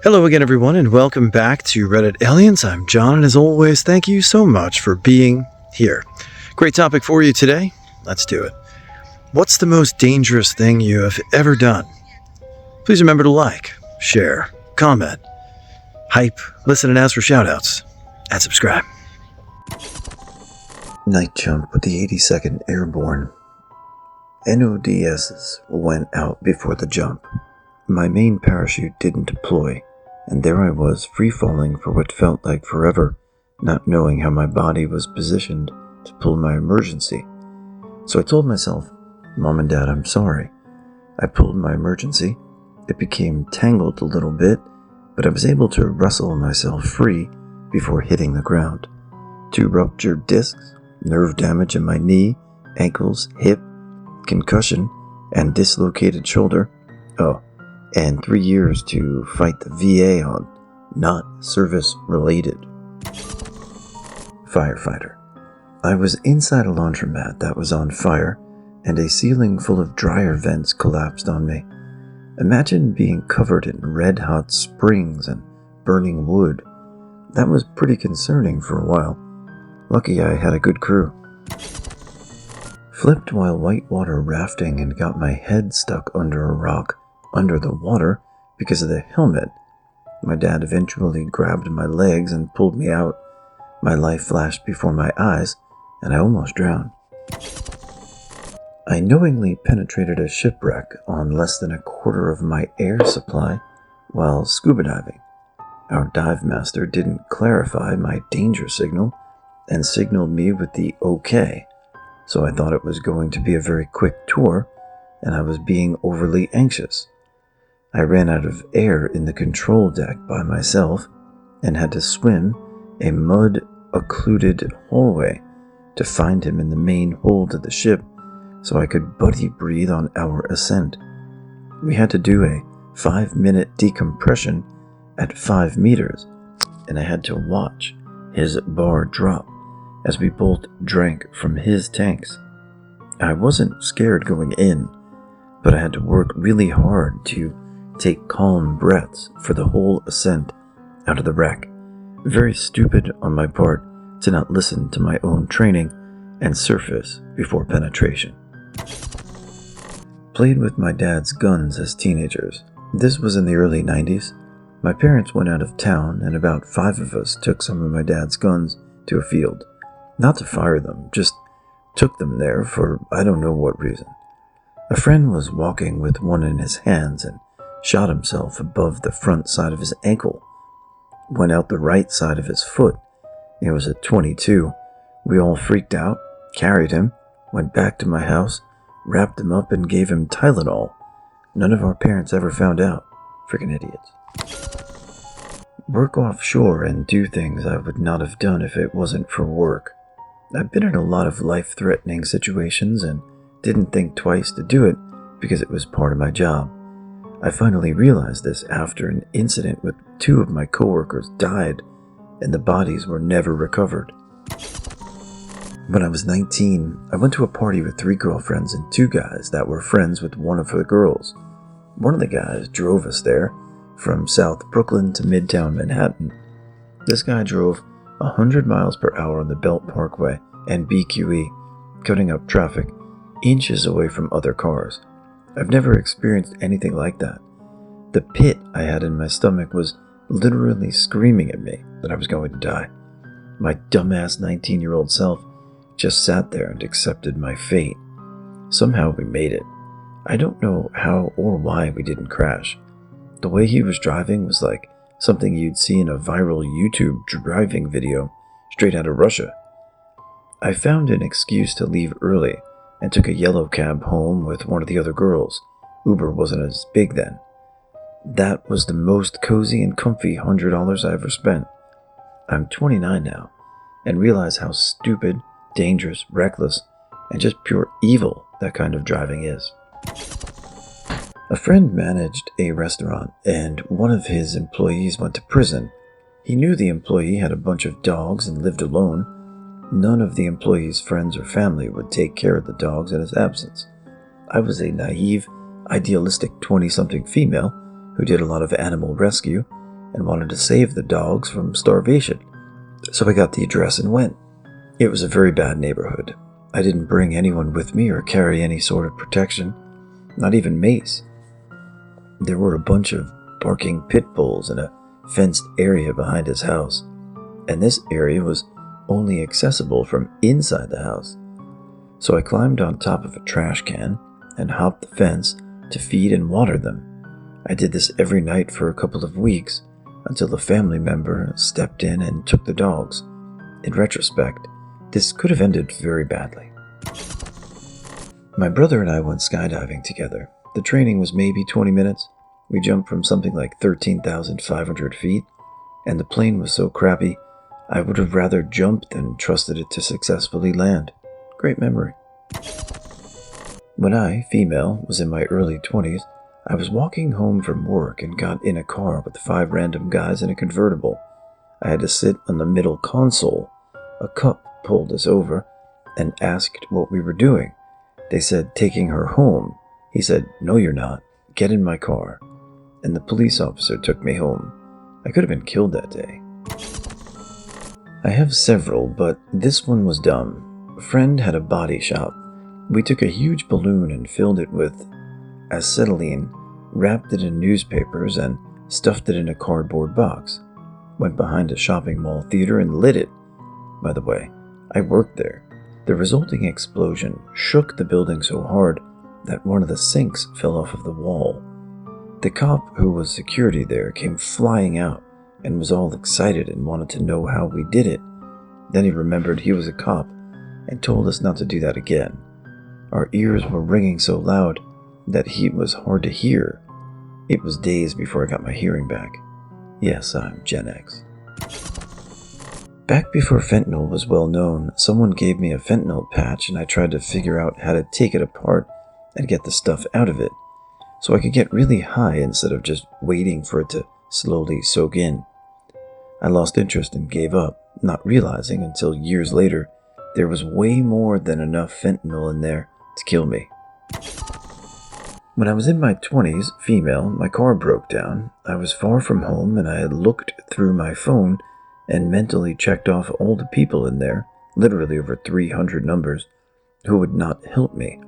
Hello again, everyone, and welcome back to Reddit Aliens. I'm John, and as always, thank you so much for being here. Great topic for you today. Let's do it. What's the most dangerous thing you have ever done? Please remember to like, share, comment, hype, listen, and ask for shoutouts, and subscribe. Night jump with the 82nd Airborne. NODSs went out before the jump. My main parachute didn't deploy, and there I was free-falling for what felt like forever, not knowing how my body was positioned to pull my emergency. So I told myself, Mom and Dad, I'm sorry. I pulled my emergency. It became tangled a little bit, but I was able to wrestle myself free before hitting the ground. 2 ruptured discs, nerve damage in my knee, ankles, hip, concussion, and dislocated shoulder. And 3 years to fight the VA on, not service-related. Firefighter. I was inside a laundromat that was on fire, and a ceiling full of dryer vents collapsed on me. Imagine being covered in red-hot springs and burning wood. That was pretty concerning for a while. Lucky I had a good crew. Flipped while whitewater rafting and got my head stuck under a rock under the water because of the helmet. My dad eventually grabbed my legs and pulled me out. My life flashed before my eyes, and I almost drowned. I knowingly penetrated a shipwreck on less than a quarter of my air supply while scuba diving. Our dive master didn't clarify my danger signal and signaled me with the OK, so I thought it was going to be a very quick tour, and I was being overly anxious. I ran out of air in the control deck by myself and had to swim a mud-occluded hallway to find him in the main hold of the ship so I could buddy breathe on our ascent. We had to do a 5-minute decompression at 5 meters, and I had to watch his bar drop as we both drank from his tanks. I wasn't scared going in, but I had to work really hard to take calm breaths for the whole ascent out of the wreck. Very stupid on my part to not listen to my own training and surface before penetration. Played with my dad's guns as teenagers. This was in the early 90s. My parents went out of town and about 5 of us took some of my dad's guns to a field. Not to fire them, just took them there for I don't know what reason. A friend was walking with one in his hands and shot himself above the front side of his ankle. Went out the right side of his foot. It was at 22. We all freaked out, carried him, went back to my house, wrapped him up and gave him Tylenol. None of our parents ever found out. Freaking idiots. Work offshore and do things I would not have done if it wasn't for work. I've been in a lot of life-threatening situations and didn't think twice to do it because it was part of my job. I finally realized this after an incident with 2 of my coworkers died and the bodies were never recovered. When I was 19, I went to a party with 3 girlfriends and 2 guys that were friends with one of the girls. One of the guys drove us there from South Brooklyn to Midtown Manhattan. This guy drove 100 miles per hour on the Belt Parkway and BQE, cutting up traffic inches away from other cars. I've never experienced anything like that. The pit I had in my stomach was literally screaming at me that I was going to die. My dumbass 19-year-old self just sat there and accepted my fate. Somehow we made it. I don't know how or why we didn't crash. The way he was driving was like something you'd see in a viral YouTube driving video straight out of Russia. I found an excuse to leave early and took a yellow cab home with one of the other girls. Uber wasn't as big then. That was the most cozy and comfy $100 I ever spent. I'm 29 now and realize how stupid, dangerous, reckless, and just pure evil that kind of driving is. A friend managed a restaurant and one of his employees went to prison. He knew the employee had a bunch of dogs and lived alone. None of the employee's friends or family would take care of the dogs in his absence. I was a naive, idealistic 20-something female who did a lot of animal rescue and wanted to save the dogs from starvation. So I got the address and went. It was a very bad neighborhood. I didn't bring anyone with me or carry any sort of protection, not even mace. There were a bunch of barking pit bulls in a fenced area behind his house, and this area was only accessible from inside the house. So I climbed on top of a trash can and hopped the fence to feed and water them. I did this every night for a couple of weeks until a family member stepped in and took the dogs. In retrospect, this could have ended very badly. My brother and I went skydiving together. The training was maybe 20 minutes. We jumped from something like 13,500 feet, and the plane was so crappy, I would have rather jumped than trusted it to successfully land. Great memory. When I, female, was in my early 20s, I was walking home from work and got in a car with 5 random guys in a convertible. I had to sit on the middle console. A cop pulled us over and asked what we were doing. They said, taking her home. He said, no, you're not. Get in my car. And the police officer took me home. I could have been killed that day. I have several, but this one was dumb. A friend had a body shop. We took a huge balloon and filled it with acetylene, wrapped it in newspapers, and stuffed it in a cardboard box. Went behind a shopping mall theater and lit it. By the way, I worked there. The resulting explosion shook the building so hard that one of the sinks fell off of the wall. The cop who was security there came flying out and was all excited and wanted to know how we did it. Then he remembered he was a cop and told us not to do that again. Our ears were ringing so loud that he was hard to hear. It was days before I got my hearing back. Yes, I'm Gen X. Back before fentanyl was well known, someone gave me a fentanyl patch and I tried to figure out how to take it apart and get the stuff out of it, so I could get really high instead of just waiting for it to slowly soak in. I lost interest and gave up, not realizing until years later there was way more than enough fentanyl in there to kill me. When I was in my 20s, female, my car broke down. I was far from home and I had looked through my phone and mentally checked off all the people in there, literally over 300 numbers, who would not help me.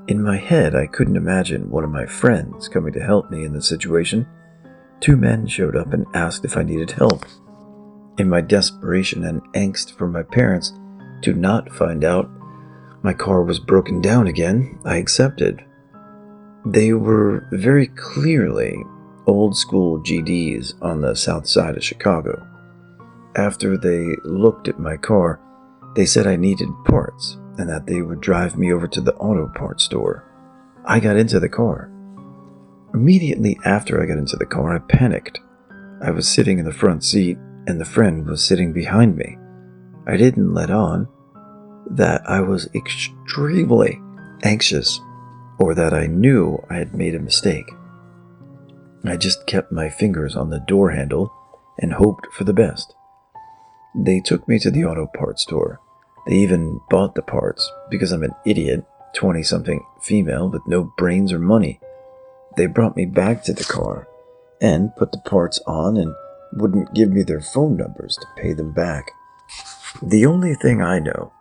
In my head, I couldn't imagine one of my friends coming to help me in the situation. 2 men showed up and asked if I needed help. In my desperation and angst for my parents to not find out my car was broken down again, I accepted. They were very clearly old school GDs on the south side of Chicago. After they looked at my car, they said I needed parts and that they would drive me over to the auto parts store. I got into the car. Immediately after I got into the car, I panicked. I was sitting in the front seat and the friend was sitting behind me. I didn't let on that I was extremely anxious or that I knew I had made a mistake. I just kept my fingers on the door handle and hoped for the best. They took me to the auto parts store. They even bought the parts because I'm an idiot, 20-something female with no brains or money. They brought me back to the car and put the parts on and wouldn't give me their phone numbers to pay them back. The only thing I know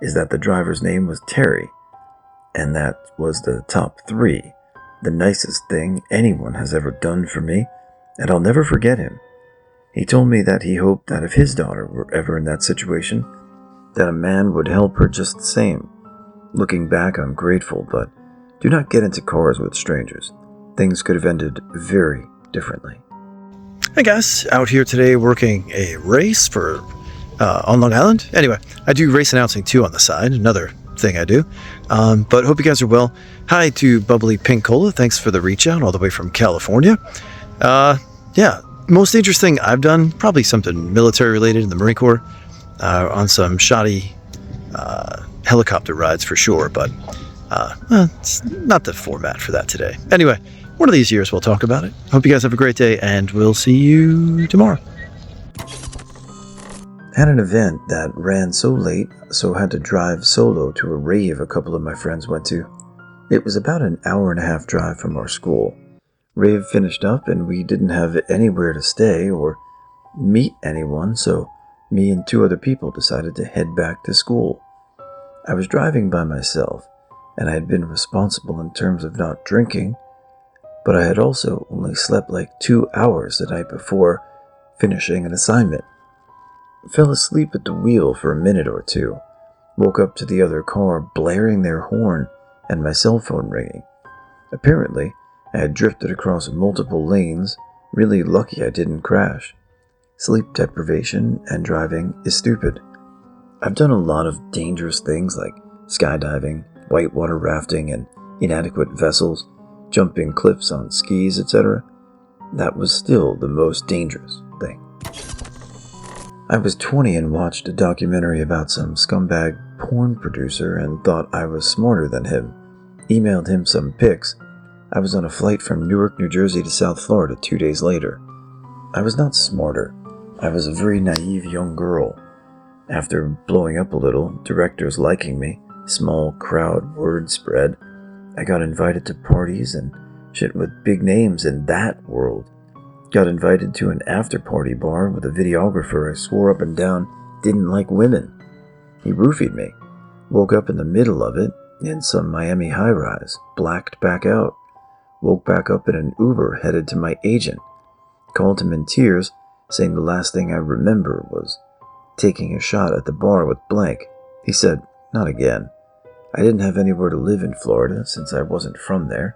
is that the driver's name was Terry, and that was the top 3, the nicest thing anyone has ever done for me, and I'll never forget him. He told me that he hoped that if his daughter were ever in that situation, that a man would help her just the same. Looking back, I'm grateful, but do not get into cars with strangers. Things could have ended very differently. Hey guys, out here today working a race for on Long Island. Anyway, I do race announcing too on the side, another thing I do. But hope you guys are well. Hi to Bubbly Pink Cola. Thanks for the reach out all the way from California. Yeah, most interesting I've done, probably something military related in the Marine Corps, on some shoddy helicopter rides for sure, but it's not the format for that today. Anyway, one of these years we'll talk about it. Hope you guys have a great day, and we'll see you tomorrow. Had an event that ran so late, so had to drive solo to a rave a couple of my friends went to. It was about an hour and a half drive from our school. Rave finished up and we didn't have anywhere to stay or meet anyone, so me and two other people decided to head back to school. I was driving by myself, and I had been responsible in terms of not drinking, but I had also only slept like 2 hours the night before finishing an assignment. Fell asleep at the wheel for a minute or two, woke up to the other car blaring their horn and my cell phone ringing. Apparently, I had drifted across multiple lanes, really lucky I didn't crash. Sleep deprivation and driving is stupid. I've done a lot of dangerous things like skydiving, whitewater rafting, and inadequate vessels, jumping cliffs on skis, etc. That was still the most dangerous thing. I was 20 and watched a documentary about some scumbag porn producer and thought I was smarter than him. Emailed him some pics. I was on a flight from Newark, New Jersey to South Florida 2 days later. I was not smarter. I was a very naive young girl. After blowing up a little, directors liking me, small crowd, word spread, I got invited to parties and shit with big names in that world. Got invited to an after-party bar with a videographer I swore up and down didn't like women. He roofied me. Woke up in the middle of it in some Miami high-rise, blacked back out. Woke back up in an Uber headed to my agent. Called him in tears, saying the last thing I remember was taking a shot at the bar with blank. He said, "Not again." I didn't have anywhere to live in Florida since I wasn't from there.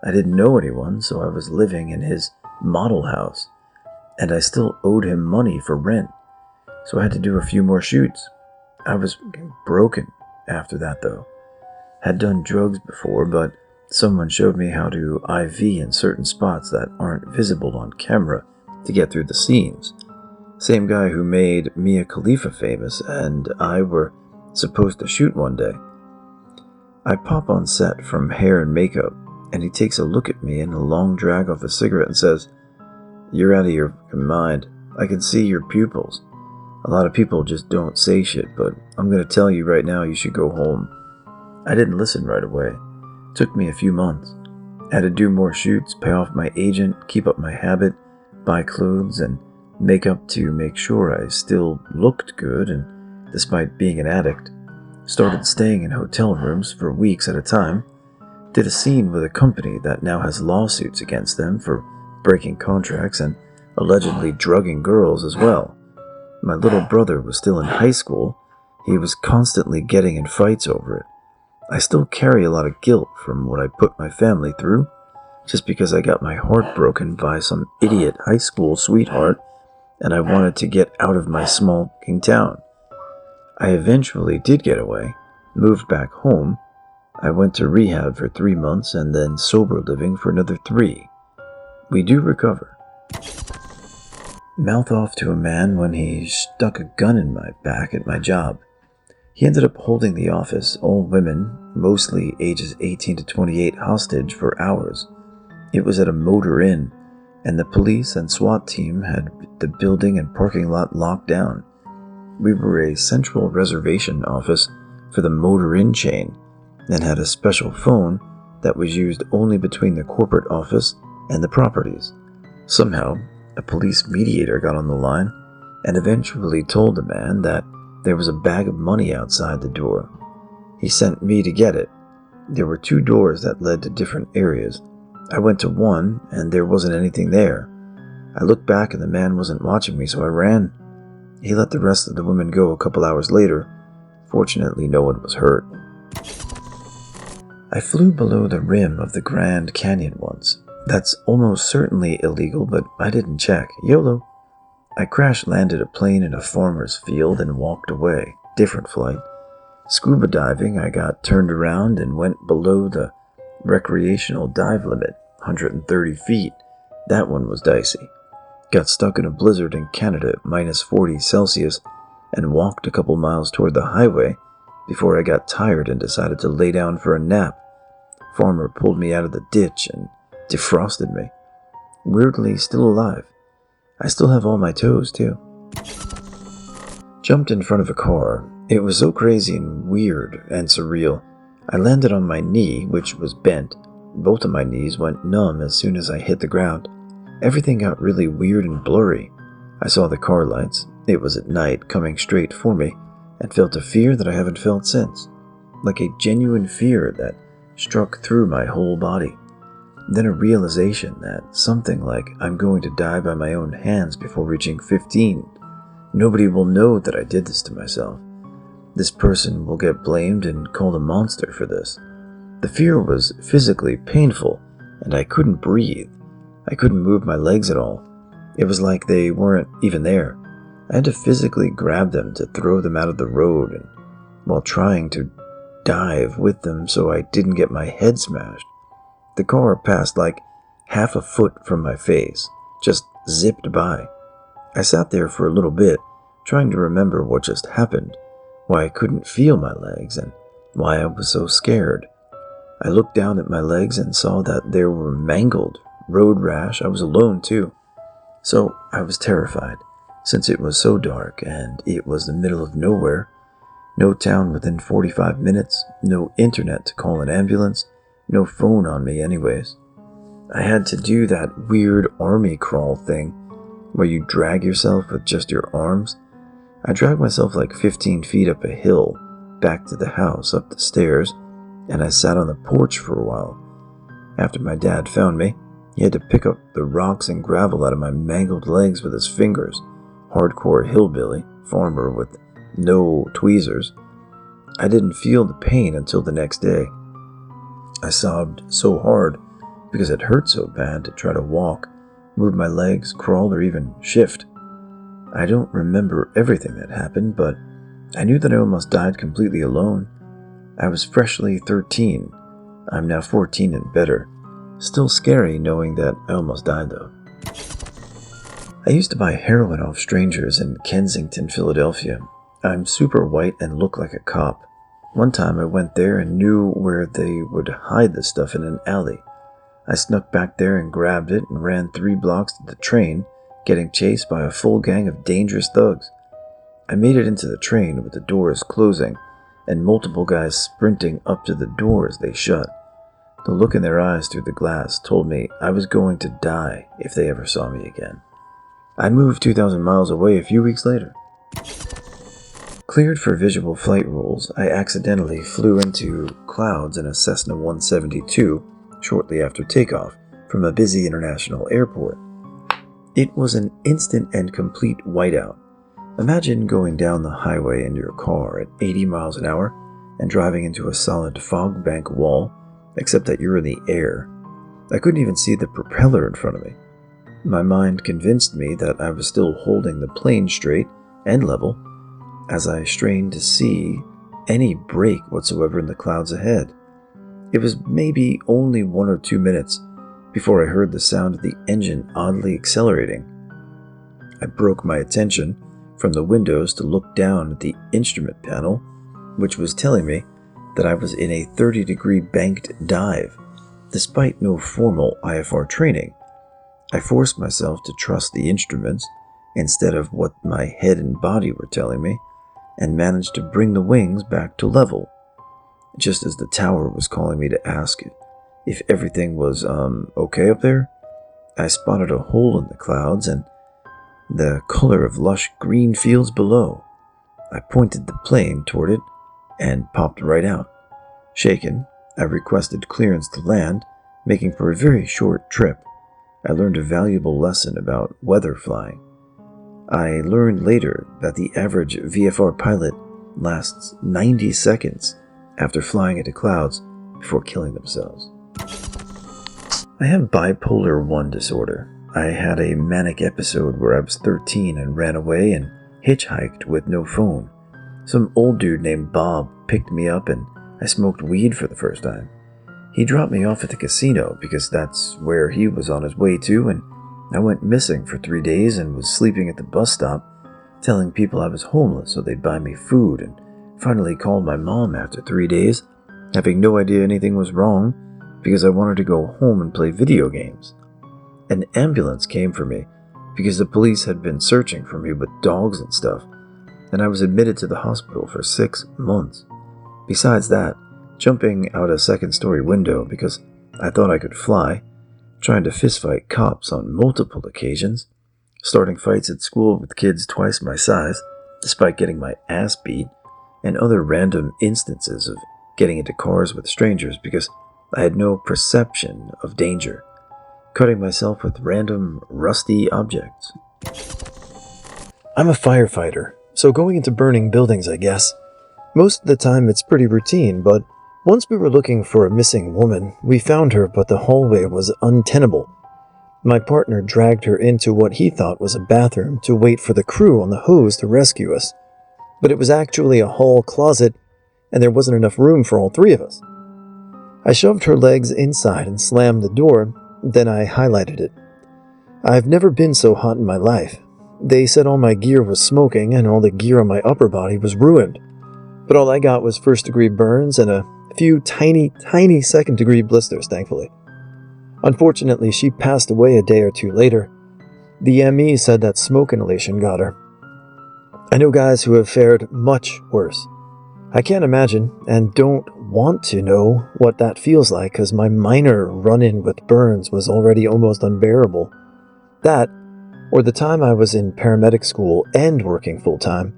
I didn't know anyone, so I was living in his model house, and I still owed him money for rent, so I had to do a few more shoots. I was broken after that, though. Had done drugs before, but someone showed me how to IV in certain spots that aren't visible on camera to get through the scenes. Same guy who made Mia Khalifa famous and I were supposed to shoot one day. I pop on set from hair and makeup, and he takes a look at me in a long drag off a cigarette and says, "You're out of your mind. I can see your pupils. A lot of people just don't say shit, but I'm going to tell you right now you should go home." I didn't listen right away. Took me a few months. Had to do more shoots, pay off my agent, keep up my habit, buy clothes, and makeup to make sure I still looked good, and despite being an addict. Started staying in hotel rooms for weeks at a time. Did a scene with a company that now has lawsuits against them for breaking contracts and allegedly drugging girls as well. My little brother was still in high school. He was constantly getting in fights over it. I still carry a lot of guilt from what I put my family through, just because I got my heart broken by some idiot high school sweetheart and I wanted to get out of my small town. I eventually did get away, moved back home. I went to rehab for 3 months and then sober living for another 3. We do recover. Mouth off to a man when he stuck a gun in my back at my job. He ended up holding the office, all women, mostly ages 18 to 28, hostage for hours. It was at a motor inn, and the police and SWAT team had the building and parking lot locked down. We were a central reservation office for the motor inn chain and had a special phone that was used only between the corporate office and the properties. Somehow, a police mediator got on the line and eventually told the man that there was a bag of money outside the door. He sent me to get it. There were 2 doors that led to different areas. I went to one, and there wasn't anything there. I looked back and the man wasn't watching me, so I ran. He let the rest of the women go a couple hours later. Fortunately, no one was hurt. I flew below the rim of the Grand Canyon once. That's almost certainly illegal, but I didn't check. YOLO. I crash-landed a plane in a farmer's field and walked away. Different flight. Scuba diving, I got turned around and went below the recreational dive limit, 130 feet. That one was dicey. Got stuck in a blizzard in Canada at minus 40 Celsius and walked a couple miles toward the highway before I got tired and decided to lay down for a nap. Farmer pulled me out of the ditch and defrosted me. Weirdly still alive. I still have all my toes, too. Jumped in front of a car. It was so crazy and weird and surreal. I landed on my knee, which was bent, both of my knees went numb as soon as I hit the ground. Everything got really weird and blurry. I saw the car lights. It was at night, coming straight for me, and felt a fear that I haven't felt since. Like a genuine fear that struck through my whole body. Then a realization that something like I'm going to die by my own hands before reaching 15. Nobody will know that I did this to myself. This person will get blamed and called a monster for this. The fear was physically painful, and I couldn't breathe. I couldn't move my legs at all. It was like they weren't even there. I had to physically grab them to throw them out of the road, and while trying to dive with them so I didn't get my head smashed. The car passed like half a foot from my face, just zipped by. I sat there for a little bit, trying to remember what just happened, why I couldn't feel my legs, and why I was so scared. I looked down at my legs and saw that they were mangled, road rash. I was alone too. So I was terrified, since it was so dark and it was the middle of nowhere. No town within 45 minutes, no internet to call an ambulance, no phone on me anyways. I had to do that weird army crawl thing where you drag yourself with just your arms. I dragged myself like 15 feet up a hill, back to the house, up the stairs, and I sat on the porch for a while. After my dad found me, he had to pick up the rocks and gravel out of my mangled legs with his fingers. Hardcore hillbilly, farmer with no tweezers. I didn't feel the pain until the next day. I sobbed so hard because it hurt so bad to try to walk, move my legs, crawl, or even shift. I don't remember everything that happened, but I knew that I almost died completely alone. I was freshly 13. I'm now 14 and better. Still scary knowing that I almost died though. I used to buy heroin off strangers in Kensington, Philadelphia. I'm super white and look like a cop. One time I went there and knew where they would hide the stuff in an alley. I snuck back there and grabbed it and ran 3 blocks to the train, getting chased by a full gang of dangerous thugs. I made it into the train with the doors closing and multiple guys sprinting up to the door as they shut. The look in their eyes through the glass told me I was going to die if they ever saw me again. I moved 2,000 miles away a few weeks later. Cleared for visual flight rules, I accidentally flew into clouds in a Cessna 172 shortly after takeoff from a busy international airport. It was an instant and complete whiteout. Imagine going down the highway in your car at 80 miles an hour and driving into a solid fog bank wall, except that you're in the air. I couldn't even see the propeller in front of me. My mind convinced me that I was still holding the plane straight and level as I strained to see any break whatsoever in the clouds ahead. It was maybe only 1 or 2 minutes before I heard the sound of the engine oddly accelerating. I broke my attention from the windows to look down at the instrument panel, which was telling me that I was in a 30-degree banked dive. Despite no formal IFR training, I forced myself to trust the instruments instead of what my head and body were telling me, and managed to bring the wings back to level. Just as the tower was calling me to ask if everything was okay up there, I spotted a hole in the clouds and the color of lush green fields below. I pointed the plane toward it and popped right out. Shaken, I requested clearance to land, making for a very short trip. I learned a valuable lesson about weather flying. I learned later that the average VFR pilot lasts 90 seconds after flying into clouds before killing themselves. I have bipolar 1 disorder. I had a manic episode where I was 13 and ran away and hitchhiked with no phone. Some old dude named Bob picked me up and I smoked weed for the first time. He dropped me off at the casino because that's where he was on his way to, and I went missing for 3 days and was sleeping at the bus stop, telling people I was homeless so they'd buy me food, and finally called my mom after 3 days, having no idea anything was wrong because I wanted to go home and play video games. An ambulance came for me because the police had been searching for me with dogs and stuff, and I was admitted to the hospital for 6 months. Besides that, jumping out a second-story window because I thought I could fly, trying to fistfight cops on multiple occasions, starting fights at school with kids twice my size, despite getting my ass beat, and other random instances of getting into cars with strangers because I had no perception of danger, cutting myself with random rusty objects. I'm a firefighter, so going into burning buildings, I guess. Most of the time it's pretty routine, but once we were looking for a missing woman, we found her, but the hallway was untenable. My partner dragged her into what he thought was a bathroom to wait for the crew on the hose to rescue us. But it was actually a hall closet, and there wasn't enough room for all three of us. I shoved her legs inside and slammed the door, then I highlighted it. I've never been so hot in my life. They said all my gear was smoking and all the gear on my upper body was ruined. But all I got was first-degree burns and a few tiny second-degree blisters, thankfully. Unfortunately, she passed away a day or two later. The ME said that smoke inhalation got her. I know guys who have fared much worse. I can't imagine and don't want to know what that feels like because my minor run-in with burns was already almost unbearable. That, or the time I was in paramedic school and working full-time,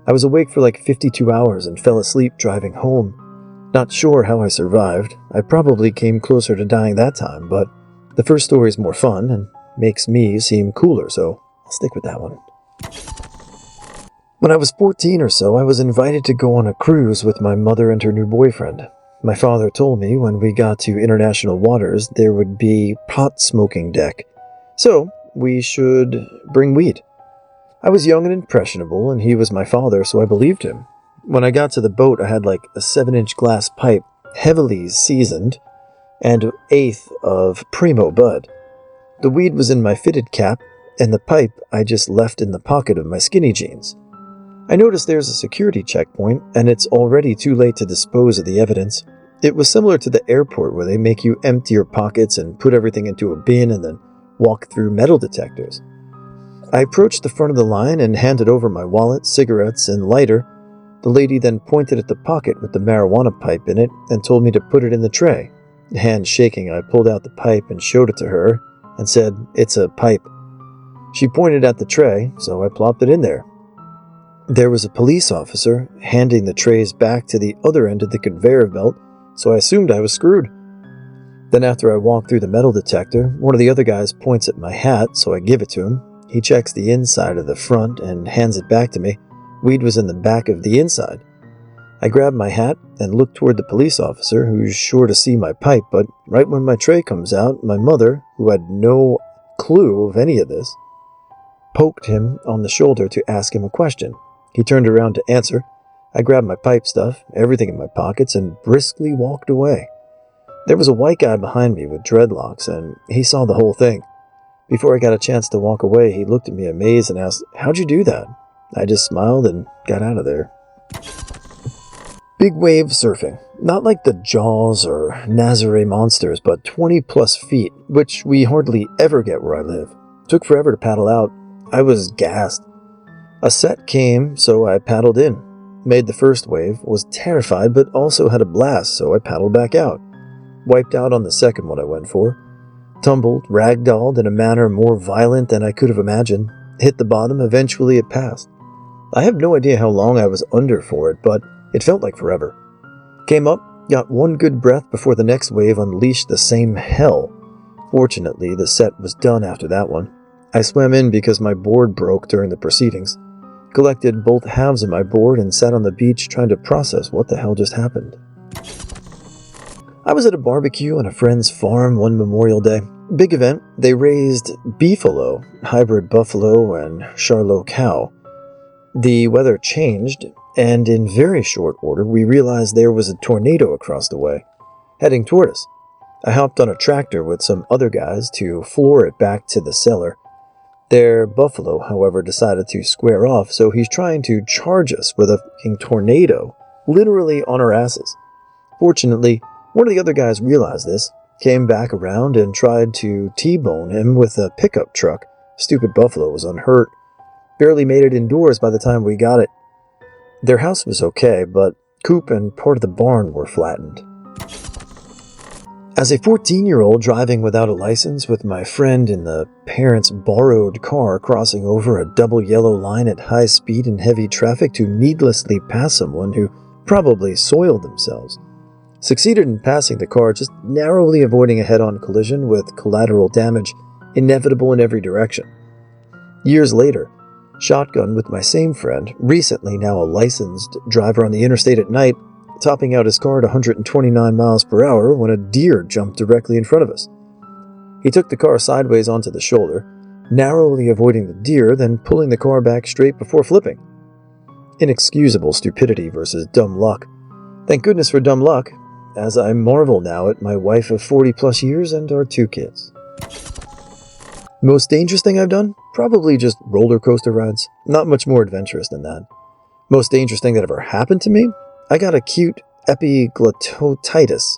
I was awake for like 52 hours and fell asleep driving home. Not sure how I survived. I probably came closer to dying that time, but the first story's more fun and makes me seem cooler, so I'll stick with that one. When I was 14 or so, I was invited to go on a cruise with my mother and her new boyfriend. My father told me when we got to international waters there would be pot smoking deck, so we should bring weed. I was young and impressionable, and he was my father, so I believed him. When I got to the boat, I had like a 7-inch glass pipe, heavily seasoned, and an eighth of primo bud. The weed was in my fitted cap, and the pipe I just left in the pocket of my skinny jeans. I noticed there's a security checkpoint, and it's already too late to dispose of the evidence. It was similar to the airport where they make you empty your pockets and put everything into a bin and then walk through metal detectors. I approached the front of the line and handed over my wallet, cigarettes, and lighter. The lady then pointed at the pocket with the marijuana pipe in it and told me to put it in the tray. Hands shaking, I pulled out the pipe and showed it to her and said, "It's a pipe." She pointed at the tray, so I plopped it in there. There was a police officer handing the trays back to the other end of the conveyor belt, so I assumed I was screwed. Then after I walked through the metal detector, one of the other guys points at my hat, so I give it to him. He checks the inside of the front and hands it back to me. Weed was in the back of the inside. I grabbed my hat and looked toward the police officer, who's sure to see my pipe, but right when my tray comes out, my mother, who had no clue of any of this, poked him on the shoulder to ask him a question. He turned around to answer. I grabbed my pipe stuff, everything in my pockets, and briskly walked away. There was a white guy behind me with dreadlocks, and he saw the whole thing. Before I got a chance to walk away, he looked at me amazed and asked, "How'd you do that?" I just smiled and got out of there. Big wave surfing. Not like the Jaws or Nazare monsters, but 20 plus feet, which we hardly ever get where I live. Took forever to paddle out. I was gassed. A set came, so I paddled in. Made the first wave, was terrified, but also had a blast, so I paddled back out. Wiped out on the second one I went for. Tumbled, ragdolled in a manner more violent than I could have imagined. Hit the bottom, eventually it passed. I have no idea how long I was under for it, but it felt like forever. Came up, got one good breath before the next wave unleashed the same hell. Fortunately, the set was done after that one. I swam in because my board broke during the proceedings. Collected both halves of my board and sat on the beach trying to process what the hell just happened. I was at a barbecue on a friend's farm one Memorial Day. Big event. They raised beefalo, hybrid buffalo and Charolais cow. The weather changed, and in very short order, we realized there was a tornado across the way, heading toward us. I hopped on a tractor with some other guys to floor it back to the cellar. Their buffalo, however, decided to square off, so he's trying to charge us with a fucking tornado, literally on our asses. Fortunately, one of the other guys realized this, came back around and tried to T-bone him with a pickup truck. Stupid buffalo was unhurt. Barely made it indoors by the time we got it. Their house was okay, but coop and part of the barn were flattened. As a 14-year-old driving without a license with my friend in the parents' borrowed car crossing over a double yellow line at high speed in heavy traffic to needlessly pass someone who probably soiled themselves, succeeded in passing the car, just narrowly avoiding a head-on collision with collateral damage inevitable in every direction. Years later, shotgun with my same friend, recently now a licensed driver on the interstate at night, topping out his car at 129 miles per hour when a deer jumped directly in front of us. He took the car sideways onto the shoulder, narrowly avoiding the deer, then pulling the car back straight before flipping. Inexcusable stupidity versus dumb luck. Thank goodness for dumb luck, as I marvel now at my wife of 40 plus years and our 2 kids. Most dangerous thing I've done? Probably just roller coaster rides. Not much more adventurous than that. Most dangerous thing that ever happened to me? I got acute epiglottitis.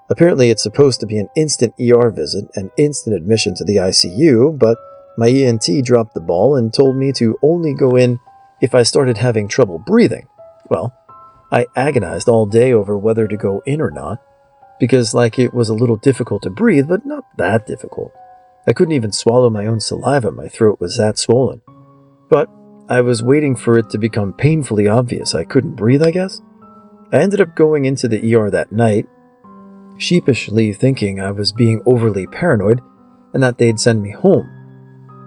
Apparently it's supposed to be an instant ER visit and instant admission to the ICU, but my ENT dropped the ball and told me to only go in if I started having trouble breathing. Well, I agonized all day over whether to go in or not, because it was a little difficult to breathe, but not that difficult. I couldn't even swallow my own saliva, my throat was that swollen. But I was waiting for it to become painfully obvious I couldn't breathe, I guess. I ended up going into the ER that night, sheepishly thinking I was being overly paranoid and that they'd send me home.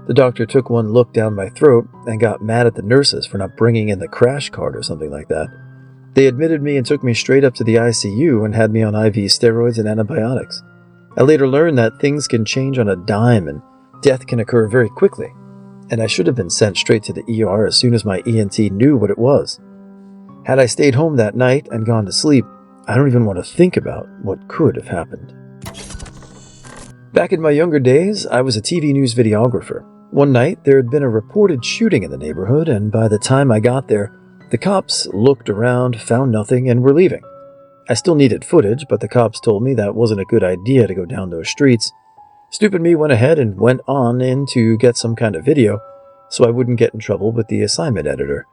The doctor took one look down my throat and got mad at the nurses for not bringing in the crash cart or something like that. They admitted me and took me straight up to the ICU and had me on IV steroids and antibiotics. I later learned that things can change on a dime and death can occur very quickly, and I should have been sent straight to the ER as soon as my ENT knew what it was. Had I stayed home that night and gone to sleep, I don't even want to think about what could have happened. Back in my younger days, I was a TV news videographer. One night, there had been a reported shooting in the neighborhood, and by the time I got there, the cops looked around, found nothing, and were leaving. I still needed footage, but the cops told me that wasn't a good idea to go down those streets. Stupid me went ahead and went on in to get some kind of video, so I wouldn't get in trouble with the assignment editor.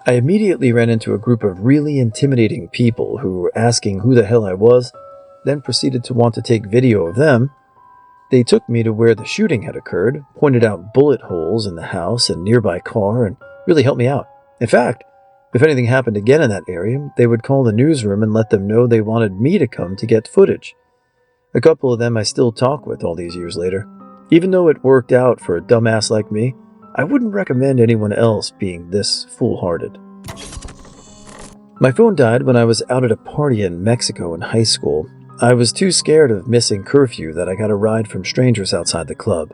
I immediately ran into a group of really intimidating people who were asking who the hell I was, then proceeded to want to take video of them. They took me to where the shooting had occurred, pointed out bullet holes in the house and nearby car, and really helped me out. In fact, if anything happened again in that area, they would call the newsroom and let them know they wanted me to come to get footage. A couple of them I still talk with all these years later. Even though it worked out for a dumbass like me, I wouldn't recommend anyone else being this foolhardy. My phone died when I was out at a party in Mexico in high school. I was too scared of missing curfew that I got a ride from strangers outside the club.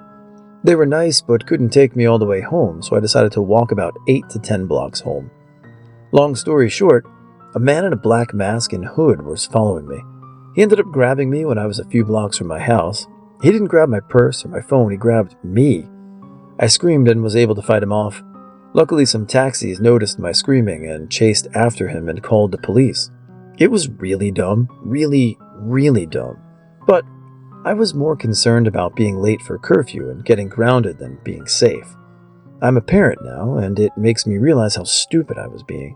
They were nice but couldn't take me all the way home, so I decided to walk about 8 to 10 blocks home. Long story short, a man in a black mask and hood was following me. He ended up grabbing me when I was a few blocks from my house. He didn't grab my purse or my phone, he grabbed me. I screamed and was able to fight him off. Luckily, some taxis noticed my screaming and chased after him and called the police. It was really dumb, really dumb. But I was more concerned about being late for curfew and getting grounded than being safe. I'm a parent now, and it makes me realize how stupid I was being.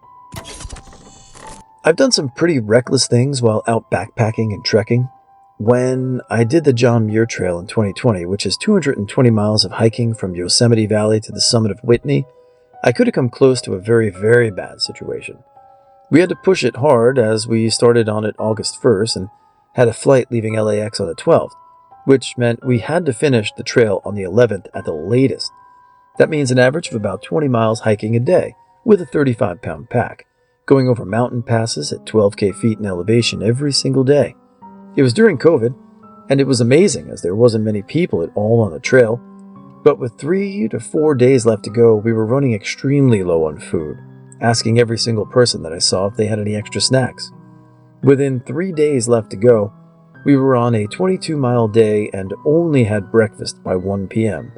I've done some pretty reckless things while out backpacking and trekking. When I did the John Muir Trail in 2020, which is 220 miles of hiking from Yosemite Valley to the summit of Whitney, I could have come close to a very, very bad situation. We had to push it hard as we started on it August 1st and had a flight leaving LAX on the 12th, which meant we had to finish the trail on the 11th at the latest. That means an average of about 20 miles hiking a day with a 35-pound pack, going over mountain passes at 12K feet in elevation every single day. It was during COVID, and it was amazing as there wasn't many people at all on the trail, but with 3 to 4 days left to go, we were running extremely low on food, asking every single person that I saw if they had any extra snacks. Within 3 days left to go, we were on a 22-mile day and only had breakfast by 1 p.m.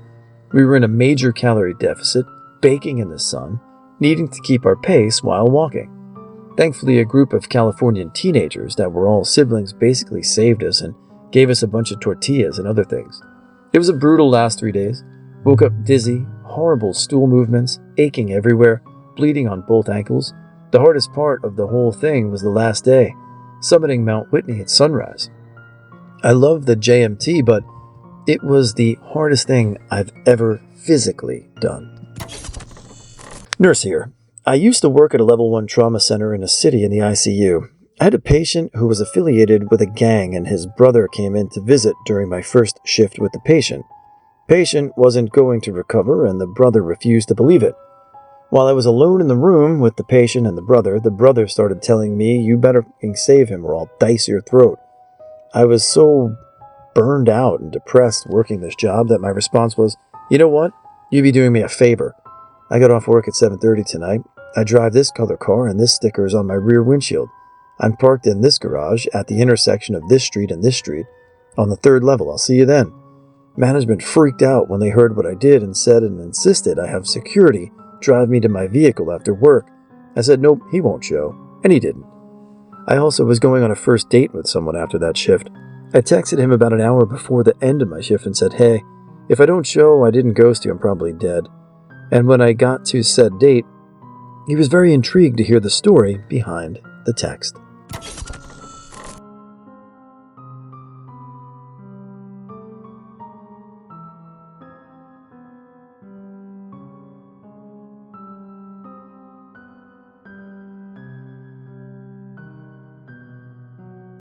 We were in a major calorie deficit, baking in the sun, needing to keep our pace while walking. Thankfully, a group of Californian teenagers that were all siblings basically saved us and gave us a bunch of tortillas and other things. It was a brutal last 3 days. Woke up dizzy, horrible stool movements, aching everywhere, bleeding on both ankles. The hardest part of the whole thing was the last day, summiting Mount Whitney at sunrise. I love the JMT, but it was the hardest thing I've ever physically done. Nurse here. I used to work at a level 1 trauma center in a city in the ICU. I had a patient who was affiliated with a gang, and his brother came in to visit during my first shift with the patient. Patient wasn't going to recover, and the brother refused to believe it. While I was alone in the room with the patient and the brother started telling me, "You better fucking save him or I'll dice your throat." I was so burned out and depressed working this job that my response was, "You know what? You'd be doing me a favor. I got off work at 7:30 tonight. I drive this color car and this sticker is on my rear windshield. I'm parked in this garage at the intersection of this street and this street on the 3rd level. I'll see you then." Management freaked out when they heard what I did and said and insisted I have security drive me to my vehicle after work. I said, "Nope, he won't show." And he didn't. I also was going on a first date with someone after that shift. I texted him about an hour before the end of my shift and said, "Hey, if I don't show, I didn't ghost you, I'm probably dead." And when I got to said date, he was very intrigued to hear the story behind the text.